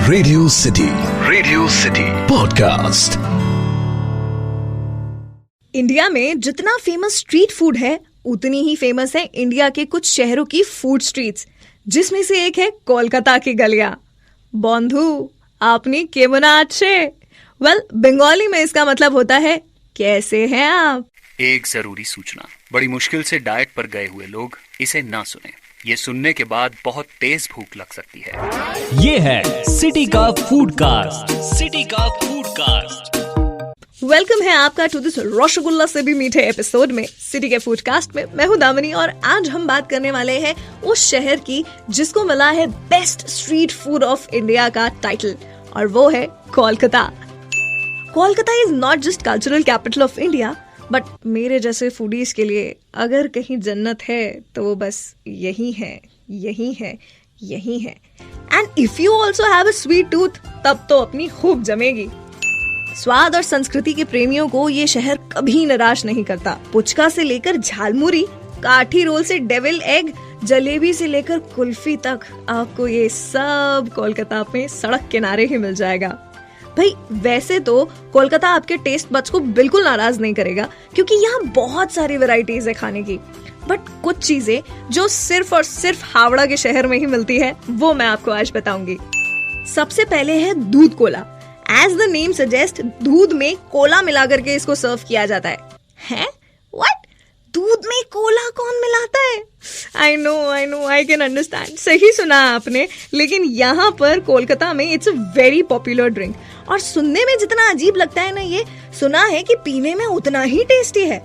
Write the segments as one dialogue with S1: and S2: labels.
S1: Radio city podcast.
S2: India में जितना famous street food है उतनी ही फेमस है इंडिया के कुछ शहरों की फूड स्ट्रीट्स, जिसमें से एक है कोलकाता की गलियां। बंधु आपने केमन आछे? वेल, बंगाली में इसका मतलब होता है कैसे हैं आप।
S3: एक जरूरी सूचना, बड़ी मुश्किल से डाइट पर गए हुए लोग इसे ना सुने। ये सुनने के बाद बहुत तेज भूख लग सकती है।
S4: ये है सिटी का फूड कास्ट।
S2: वेलकम है आपका टू दिस रसगुल्ला से भी मीठे एपिसोड में, सिटी के फूड कास्ट में। मैं हूं दामिनी और आज हम बात करने वाले हैं उस शहर की जिसको मिला है best street food of India का टाइटल, और वो है Kolkata. Kolkata is not just cultural capital of India, but मेरे जैसे फूडीज के लिए अगर कहीं जन्नत है तो वो बस यही है। And if you also have a sweet tooth, तब तो अपनी खूब जमेगी। स्वाद और संस्कृति के प्रेमियों को ये शहर कभी निराश नहीं करता। पुचका से लेकर झालमुरी, काठी रोल से डेविल एग, जलेबी से लेकर कुल्फी तक, आपको ये सब कोलकाता में सड़क किनारे ही मिल जाएगा। भाई वैसे तो कोलकाता आपके टेस्ट बड्स को बिल्कुल नाराज नहीं करेगा, क्योंकि यहाँ बहुत सारी वैरायटीज है खाने की। बट कुछ चीजें जो सिर्फ और सिर्फ हावड़ा के शहर में ही मिलती है, वो मैं आपको आज बताऊंगी। सबसे पहले है dudh kola. As the name suggest, दूध में कोला मिला करके इसको सर्व किया जाता है। व्हाट? दूध में कोला कौन मिलाता है? I know, I can understand. सही सुना आपने, लेकिन यहाँ पर कोलकाता में it's a very popular drink. और सुनने में जितना अजीब लगता है ना, ये सुना है कि पीने में उतना ही टेस्टी है।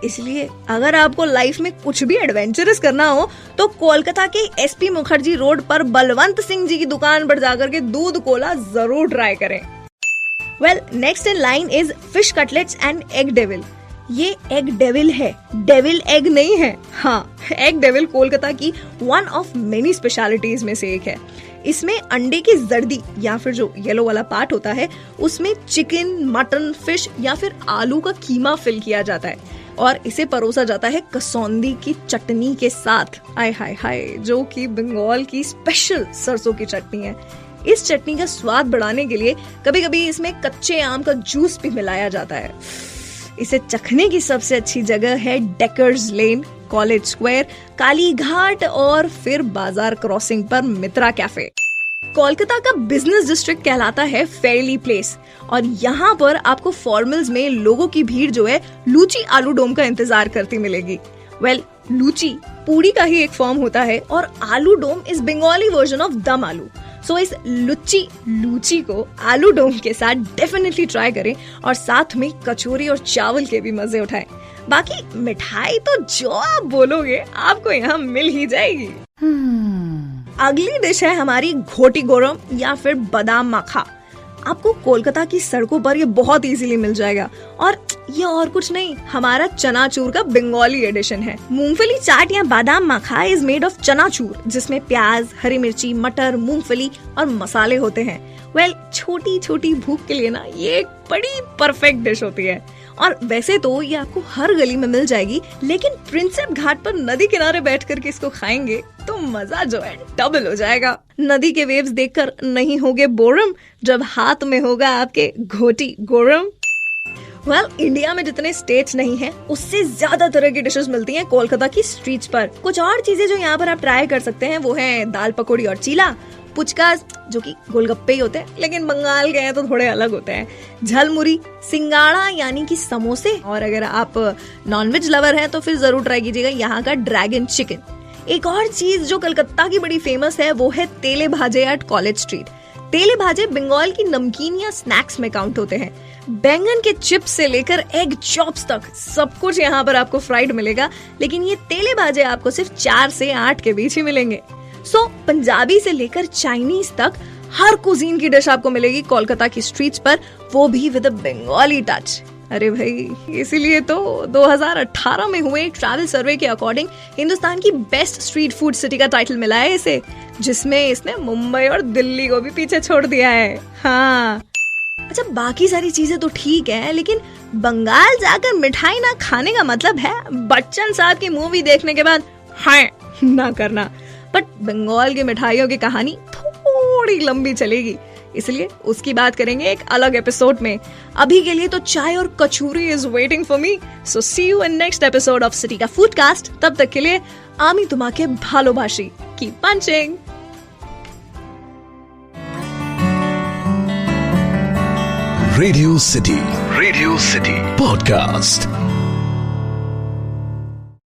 S2: इसलिए अगर आपको लाइफ में कुछ भी एडवेंचरस करना हो तो कोलकाता के एसपी मुखर्जी रोड पर बलवंत सिंह जी की दुकान पर जाकर के दूध कोला जरूर ट्राई करें। Well, next in line is fish cutlets and egg devil. ये एग डेविल है, डेविल एग नहीं है। हाँ, एग डेविल कोलकाता की वन ऑफ मेनी स्पेशलिटीज में से एक है। इसमें अंडे की जर्दी या फिर जो येलो वाला पार्ट होता है, उसमें चिकन, मटन, फिश या फिर आलू का कीमा फिल किया जाता है और इसे परोसा जाता है कसौंदी की चटनी के साथ। आय हाय हाय, जो कि बंगाल की स्पेशल सरसों की चटनी है। इस चटनी का स्वाद बढ़ाने के लिए कभी कभी इसमें कच्चे आम का जूस भी मिलाया जाता है। इसे चखने की सबसे अच्छी जगह है डेकर्स लेन, कॉलेज स्क्वायर, काली घाट और फिर बाजार क्रॉसिंग पर मित्रा कैफे। कोलकाता का बिजनेस डिस्ट्रिक्ट कहलाता है फेयरली प्लेस, और यहाँ पर आपको फॉर्मल्स में लोगों की भीड़ जो है लूची आलू डोम का इंतजार करती मिलेगी। वेल, लूची पूड़ी का ही एक फॉर्म होता है और aloo dom is Bengali version of dum aloo. सो इस लूची को आलू डोम के साथ डेफिनेटली ट्राई करें और साथ में कचौरी और चावल के भी मजे उठाएं। बाकी मिठाई तो जो आप बोलोगे आपको यहाँ मिल ही जाएगी। अगली डिश है हमारी घोटी गोरम या फिर बादाम माखा। आपको कोलकाता की सड़कों पर ये बहुत इजीली मिल जाएगा, और ये और कुछ नहीं, हमारा चनाचूर का बंगाली एडिशन है। मूंगफली चाट या बादाम माखा इज मेड ऑफ चनाचूर, जिसमें प्याज, हरी मिर्ची, मटर, मूंगफली और मसाले होते हैं। वेल, छोटी छोटी भूख के लिए ना ये एक बड़ी परफेक्ट डिश होती है। और वैसे तो ये आपको हर गली में मिल जाएगी, लेकिन प्रिंसेप घाट पर नदी किनारे बैठ करके इसको खाएंगे तो मजा जो है डबल हो जाएगा। नदी के वेव्स देखकर नहीं होगे बोरम, जब हाथ में होगा आपके घोटी गोरम। वेल, इंडिया में जितने स्टेट्स नहीं हैं, उससे ज्यादा तरह की डिशेस मिलती हैं कोलकाता की स्ट्रीट्स पर। कुछ और चीजें जो यहाँ पर आप ट्राई कर सकते हैं वो है दाल पकौड़ी और चीला, पुचका जो कि गोलगप्पे ही होते हैं लेकिन बंगाल के हैं तो थोड़े अलग होते हैं, झलमुरी, सिंगाड़ा यानी कि समोसे, और अगर आप नॉनवेज लवर हैं तो फिर जरूर ट्राई कीजिएगा यहाँ का ड्रैगन चिकन। एक और चीज जो कलकत्ता की बड़ी फेमस है वो है तेले भाजे एट कॉलेज स्ट्रीट। तेले भाजे बंगाल की नमकीन या स्नैक्स में काउंट होते हैं। बैंगन के चिप्स से लेकर एग चॉप्स तक सब कुछ यहाँ पर आपको फ्राइड मिलेगा, लेकिन ये तेले भाजे आपको सिर्फ 4 से 8 के बीच ही मिलेंगे। सो पंजाबी से लेकर चाइनीज तक हर कुजीन की डिश आपको मिलेगी कोलकाता की स्ट्रीट्स पर, वो भी विद अ बंगाली टच। अरे भाई, इसीलिए तो 2018 में हुए एक ट्रैवल सर्वे के अकॉर्डिंग हिंदुस्तान की बेस्ट स्ट्रीट फूड सिटी का टाइटल मिला है इसे, जिसमें इसने मुंबई और दिल्ली को भी पीछे छोड़ दिया है। हाँ, अच्छा, बाकी सारी चीजें तो ठीक है, लेकिन बंगाल जाकर मिठाई ना खाने का मतलब है बच्चन साहब की मूवी देखने के बाद हाय ना करना। बट बंगाल की मिठाइयों की कहानी थोड़ी लंबी चलेगी, इसलिए उसकी बात करेंगे एक अलग एपिसोड में। अभी के लिए तो चाय और kachori is waiting for me. So see you in next episode of city का फूडकास्ट। तब तक के लिए आमी तुम्हाके भालोबाशी। Keep punching.
S1: Radio city podcast.